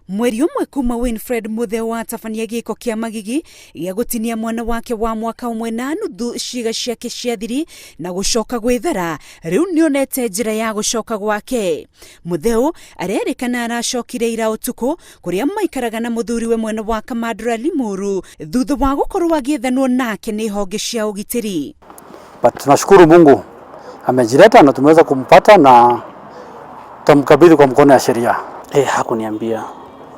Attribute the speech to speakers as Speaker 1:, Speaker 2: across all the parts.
Speaker 1: Mweri umwe kuma Winfred Mutheo watabania gĩiko kĩa magigi gĩa gũtinia mwana wake wa mwaka ũmwe na nuthu ciĩga ciake cia thiri na gũcoka gwĩthara, rĩu nĩonete njĩra ya gũcoka gwake. Mutheo arerĩkana aracokire ira ũtukũ kũrĩa maikaraga na mũthuriwe mwena wa Kamandura Limuru thutha wa gũkorwo agĩethanwo nake nĩ honge cia ũgitĩri.
Speaker 2: Tunashukuru Mungu amejileta na tumeweza kumpata na tamkabidhi kwa mkono ya sheria.
Speaker 3: Hakuniambia.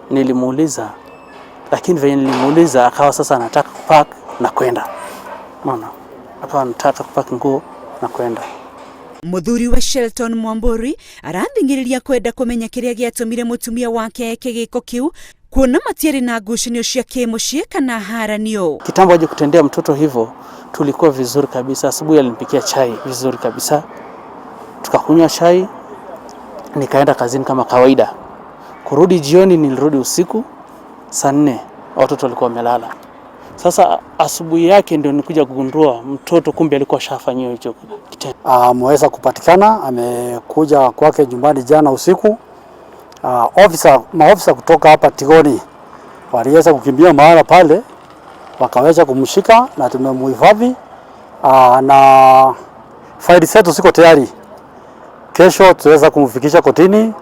Speaker 3: Nilimuuliza, lakini vile nilimuuliza akawa sasa anataka kupack na kwenda. Unaona? Akawa anataka kupack nguo na kwenda.
Speaker 1: Muthuri wa Shelton Mwamburi arathingiriria kwenda kumenya kĩrĩa gĩatũmire mũtumia wake eke gĩiko kĩu, kuona matiarĩ na ngucanio cia kĩmũciĩ kana haranio.
Speaker 3: Kitambo aje kutendea mtoto hivyo, tulikuwa vizuri kabisa. Asubuhi alinipikia chai vizuri kabisa. Tukakunywa chai, nikaenda kazini kama kawaida. Kurudi jioni nilirudi usiku saa 4, watoto walikuwa wamelala. Sasa asubuhi yake ndio nikuja kugundua mtoto kumbe alikuwa shafanyiwa hicho kitendo.
Speaker 2: Ameweza kupatikana, amekuja kwake nyumbani jana usiku. Maofisa kutoka hapa Tigoni waliweza kukimbia mahala pale, wakaweza kumshika na tumemhifadhi, na faili zetu ziko tayari. Kesho tuweza kumfikisha kotini.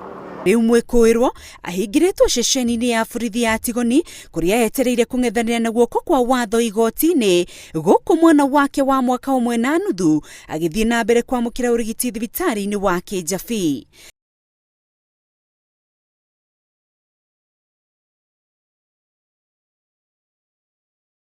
Speaker 1: Rĩu mwĩkũĩrwo ahingĩrĩtwo ceceni-inĩ ya borithi ya Tigoni kũrĩa etereire kũng'ethanĩra na guoko kwa watho igoti-inĩ, gũkũ mwana wake wa mwaka ũmwe na nuthu agĩthiĩ na mbere kwamũkĩra ũrigiti thibitarĩ-inĩ wa Kĩjabi.